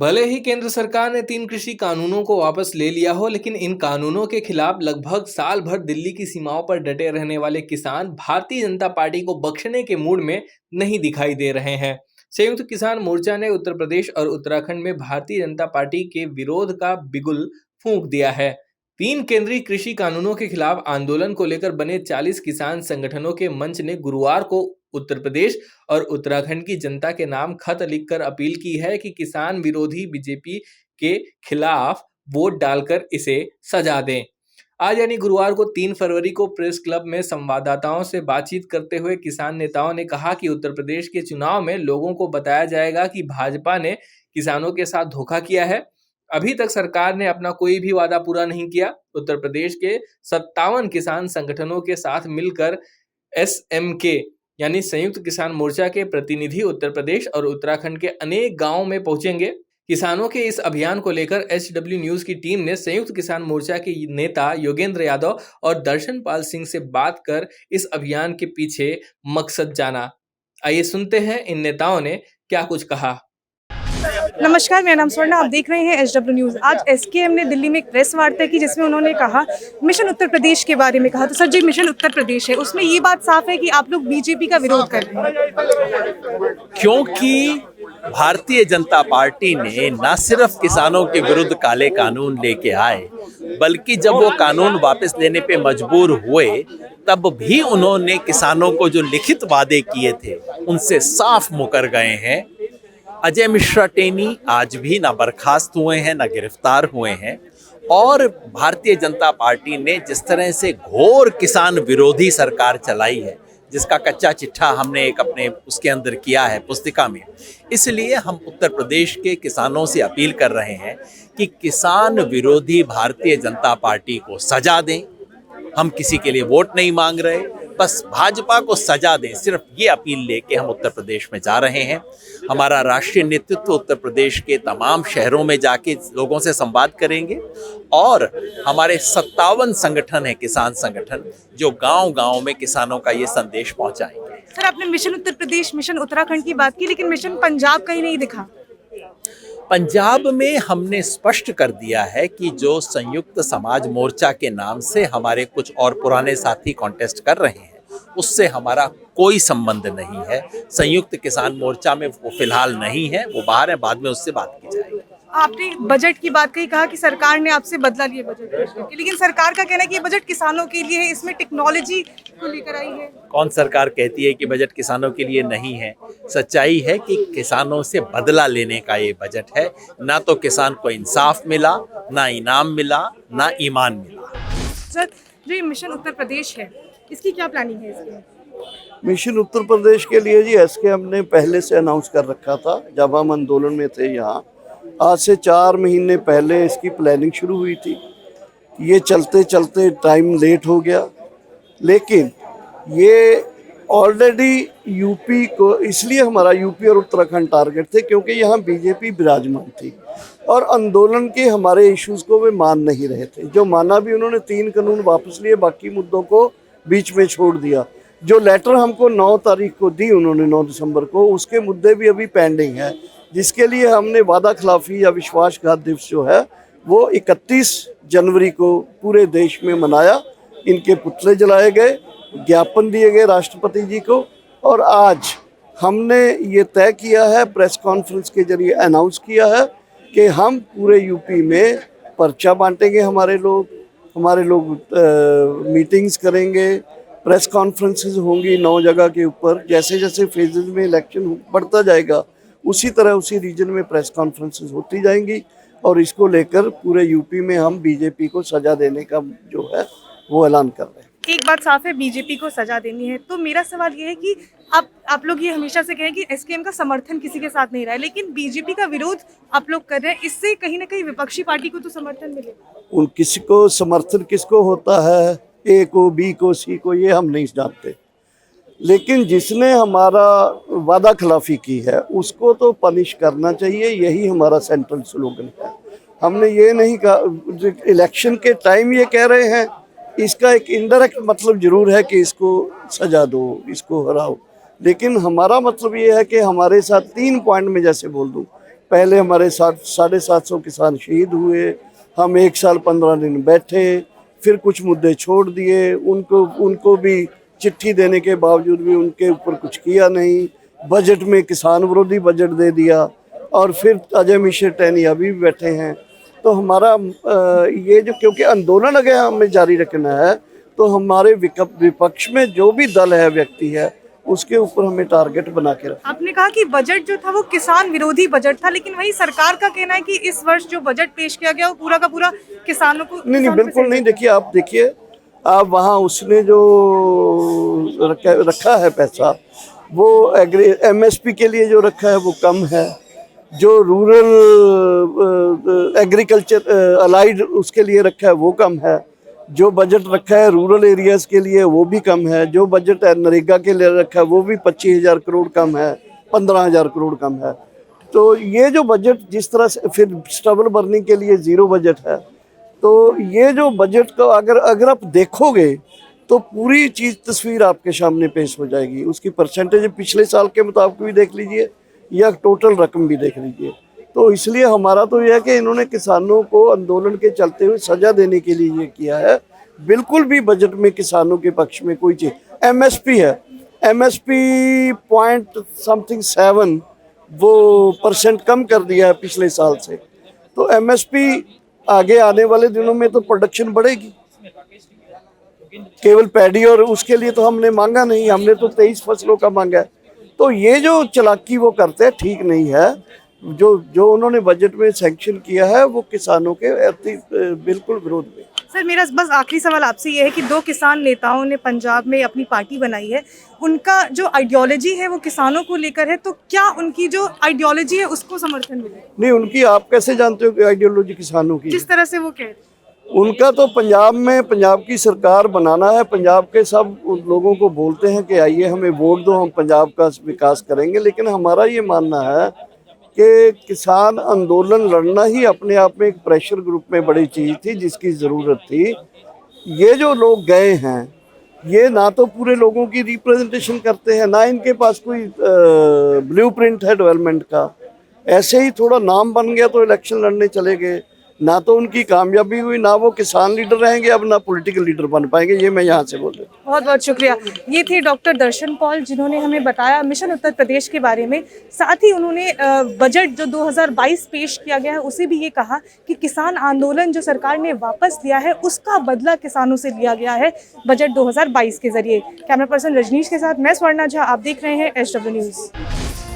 भले ही केंद्र सरकार ने 3 कृषि कानूनों को वापस ले लिया हो, लेकिन इन कानूनों के खिलाफ लगभग साल भर दिल्ली की सीमाओं पर डटे रहने वाले किसान भारतीय जनता पार्टी को बख्शने के मूड में नहीं दिखाई दे रहे हैं। संयुक्त किसान मोर्चा ने उत्तर प्रदेश और उत्तराखंड में भारतीय जनता पार्टी के विरोध का बिगुल फूंक दिया है। 3 केंद्रीय कृषि कानूनों के खिलाफ आंदोलन को लेकर बने 40 किसान संगठनों के मंच ने गुरुवार को उत्तर प्रदेश और उत्तराखंड की जनता के नाम खत लिखकर अपील की है कि किसान विरोधी बीजेपी के खिलाफ वोट डालकर इसे सजा दें। आज यानी गुरुवार को 3 फरवरी को प्रेस क्लब में संवाददाताओं से बातचीत करते हुए किसान नेताओं ने कहा कि उत्तर प्रदेश के चुनाव में लोगों को बताया जाएगा कि भाजपा ने किसानों के साथ धोखा किया है। अभी तक सरकार ने अपना कोई भी वादा पूरा नहीं किया। उत्तर प्रदेश के 57 किसान संगठनों के साथ मिलकर SMK यानी संयुक्त किसान मोर्चा के प्रतिनिधि उत्तर प्रदेश और उत्तराखंड के अनेक गांवों में पहुंचेंगे। किसानों के इस अभियान को लेकर HW न्यूज की टीम ने संयुक्त किसान मोर्चा के नेता योगेंद्र यादव और दर्शन पाल सिंह से बात कर इस अभियान के पीछे मकसद जाना। आइए सुनते हैं इन नेताओं ने क्या कुछ कहा। नमस्कार, मेरा नाम स्वर्णा, आप देख रहे हैं HW न्यूज़। आज SKM ने दिल्ली में एक प्रेस वार्ता की जिसमें उन्होंने कहा, मिशन उत्तर प्रदेश के बारे में कहा। तो सर जी, मिशन उत्तर प्रदेश है, उसमें ये बात साफ है कि आप लोग बीजेपी का विरोध कर रहे हैं, क्योंकि भारतीय जनता पार्टी ने न सिर्फ किसानों के विरुद्ध काले कानून लेके आए, बल्कि जब वो कानून वापस लेने पे मजबूर हुए तब भी उन्होंने किसानों को जो लिखित वादे किए थे उनसे साफ मुकर गए हैं। अजय मिश्रा टेनी आज भी ना बर्खास्त हुए हैं, ना गिरफ्तार हुए हैं। और भारतीय जनता पार्टी ने जिस तरह से घोर किसान विरोधी सरकार चलाई है, जिसका कच्चा चिट्ठा हमने एक अपने उसके अंदर किया है पुस्तिका में, इसलिए हम उत्तर प्रदेश के किसानों से अपील कर रहे हैं कि किसान विरोधी भारतीय जनता पार्टी को सजा दें। हम किसी के लिए वोट नहीं मांग रहे, बस भाजपा को सजा दें, सिर्फ ये अपील लेके हम उत्तर प्रदेश में जा रहे हैं। हमारा राष्ट्रीय नेतृत्व उत्तर प्रदेश के तमाम शहरों में जाके लोगों से संवाद करेंगे और हमारे 57 संगठन हैं, किसान संगठन, जो गांव-गांव में किसानों का ये संदेश पहुंचाएंगे। सर आपने मिशन उत्तर प्रदेश, मिशन उत्तराखंड की बात की, लेकिन मिशन पंजाब कहीं नहीं दिखा। पंजाब में हमने स्पष्ट कर दिया है कि जो संयुक्त समाज मोर्चा के नाम से हमारे कुछ और पुराने साथी कॉन्टेस्ट कर रहे हैं, उससे हमारा कोई संबंध नहीं है। संयुक्त किसान मोर्चा में वो फिलहाल नहीं है, वो बाहर है, बाद में उससे बात की जाएगी। आपने बजट की बात कही, कहा कि सरकार ने आपसे बदला लिया बजट, लेकिन सरकार का कहना है कि ये बजट किसानों के लिए है, इसमें टेक्नोलॉजी को लेकर आई है। कौन सरकार कहती है कि बजट किसानों के लिए नहीं है? सच्चाई है कि किसानों से बदला लेने का ये बजट है। ना तो किसान को इंसाफ मिला, ना इनाम मिला, ना ईमान मिला। सर जो ये मिशन उत्तर प्रदेश है, इसकी क्या प्लानिंग है? इसकी मिशन उत्तर प्रदेश के लिए जी SKM ने पहले से अनाउंस कर रखा था जब हम आंदोलन में थे। यहाँ आज से 4 महीने पहले इसकी प्लानिंग शुरू हुई थी। ये चलते चलते टाइम लेट हो गया, लेकिन ये ऑलरेडी यूपी को, इसलिए हमारा यूपी और उत्तराखंड टारगेट थे क्योंकि यहाँ बीजेपी विराजमान थी और आंदोलन के हमारे इश्यूज़ को वे मान नहीं रहे थे। जो माना भी उन्होंने 3 कानून वापस लिए, बाकी मुद्दों को बीच में छोड़ दिया। जो लेटर हमको 9 तारीख को दी उन्होंने, 9 दिसंबर को, उसके मुद्दे भी अभी पेंडिंग है, जिसके लिए हमने वादा खिलाफी या विश्वासघात दिवस जो है वो 31 जनवरी को पूरे देश में मनाया। इनके पुतले जलाए गए, ज्ञापन दिए गए राष्ट्रपति जी को, और आज हमने ये तय किया है, प्रेस कॉन्फ्रेंस के जरिए अनाउंस किया है कि हम पूरे यूपी में पर्चा बांटेंगे। हमारे लोग मीटिंग्स करेंगे, प्रेस कॉन्फ्रेंसेस होंगी 9 जगह के ऊपर। जैसे जैसे फेजेज में इलेक्शन बढ़ता जाएगा उसी तरह उसी रीजन में प्रेस कॉन्फ्रेंसेस होती जाएंगी और इसको लेकर पूरे यूपी में हम बीजेपी को सजा देने का जो है वो ऐलान कर रहे हैं। एक बात साफ है, बीजेपी को सजा देनी है। तो मेरा सवाल ये है कि आप लोग ये हमेशा से कहें कि SKM का समर्थन किसी के साथ नहीं रहा है, लेकिन बीजेपी का विरोध आप लोग कर रहे हैं, इससे कहीं ना कहीं विपक्षी पार्टी को तो समर्थन मिलेगा। उन किसी को समर्थन किसको होता है, A को, B को, C को, ये हम नहीं जानते, लेकिन जिसने हमारा वादा खिलाफी की है उसको तो पनिश करना चाहिए। यही हमारा सेंट्रल स्लोगन है। हमने ये नहीं कहा, इलेक्शन के टाइम ये कह रहे हैं, इसका एक इनडायरेक्ट मतलब जरूर है कि इसको सजा दो, इसको हराओ, लेकिन हमारा मतलब ये है कि हमारे साथ 3 पॉइंट में जैसे बोल दूं, पहले हमारे 750 किसान शहीद हुए, हम 1 साल 15 दिन बैठे, फिर कुछ मुद्दे छोड़ दिए, उनको भी चिट्ठी देने के बावजूद भी उनके ऊपर कुछ किया नहीं। बजट में किसान विरोधी बजट दे दिया और फिर अजय मिश्र टहनी अभी भी बैठे हैं। तो हमारा ये जो, क्योंकि आंदोलन अगर हमें जारी रखना है तो हमारे विपक्ष में जो भी दल है, व्यक्ति है, उसके ऊपर हमें टारगेट बना के रखना। आपने कहा कि बजट जो था वो किसान विरोधी बजट था, लेकिन वही सरकार का कहना है कि इस वर्ष जो बजट पेश किया गया वो पूरा का पूरा किसानों को नहीं, बिल्कुल नहीं। देखिए आप वहाँ उसने जो रखा है पैसा, वो MSP के लिए जो रखा है वो कम है, जो रूरल एग्रीकल्चर अलाइड उसके लिए रखा है वो कम है, जो बजट रखा है रूरल एरियाज के लिए वो भी कम है, जो बजट नरेगा के लिए रखा है वो भी 25,000 करोड़ कम है, 15,000 करोड़ कम है। तो ये जो बजट जिस तरह से, फिर स्टबल बर्निंग के लिए 0 बजट है। तो ये जो बजट को अगर आप देखोगे तो पूरी चीज़ तस्वीर आपके सामने पेश हो जाएगी। उसकी परसेंटेज पिछले साल के मुताबिक भी देख लीजिए या टोटल रकम भी देख लीजिए। तो इसलिए हमारा तो यह है कि इन्होंने किसानों को आंदोलन के चलते हुए सजा देने के लिए ये किया है। बिल्कुल भी बजट में किसानों के पक्ष में कोई चीज़, MSP है, MSP .7 वो % कम कर दिया है पिछले साल से। तो MSP आगे आने वाले दिनों में तो प्रोडक्शन बढ़ेगी, केवल पैडी, और उसके लिए तो हमने मांगा नहीं, हमने तो 23 फसलों का मांगा है। तो ये जो चालाकी वो करते हैं ठीक नहीं है। जो उन्होंने बजट में सैंक्शन किया है वो किसानों के बिल्कुल विरोध में। सर, मेरा बस आखिरी सवाल आपसे ये है कि 2 किसान नेताओं ने पंजाब में अपनी पार्टी बनाई है, उनका जो आइडियोलॉजी है वो किसानों को लेकर है, तो क्या उनकी जो आइडियोलॉजी है उसको समर्थन मिले? नहीं, उनकी आप कैसे जानते हो कि आइडियोलॉजी किसानों की? जिस तरह से वो कह रहे हैं। उनका तो पंजाब में पंजाब की सरकार बनाना है, पंजाब के सब लोगों को बोलते हैं कि आइए हमें वोट दो, हम पंजाब का विकास करेंगे। लेकिन हमारा ये मानना है कि किसान आंदोलन लड़ना ही अपने आप में एक प्रेशर ग्रुप में बड़ी चीज़ थी जिसकी ज़रूरत थी। ये जो लोग गए हैं ये ना तो पूरे लोगों की रिप्रेजेंटेशन करते हैं, ना इनके पास कोई ब्लूप्रिंट है डेवलपमेंट का। ऐसे ही थोड़ा नाम बन गया तो इलेक्शन लड़ने चले गए, ना तो उनकी कामयाबी हुई, ना वो किसान लीडर रहेंगे अब, ना पॉलिटिकल लीडर बन पाएंगे। ये मैं यहाँ से बोल रहा हूँ। बहुत बहुत शुक्रिया। ये थे डॉक्टर दर्शन पॉल, जिन्होंने हमें बताया मिशन उत्तर प्रदेश के बारे में। साथ ही उन्होंने बजट जो 2022 पेश किया गया है उसे भी ये कहा कि किसान आंदोलन जो सरकार ने वापस लिया है उसका बदला किसानों से लिया गया है बजट 2022 के जरिए। कैमरा पर्सन रजनीश के साथ मैं स्वर्णा झा, आप देख रहे हैं SW न्यूज़।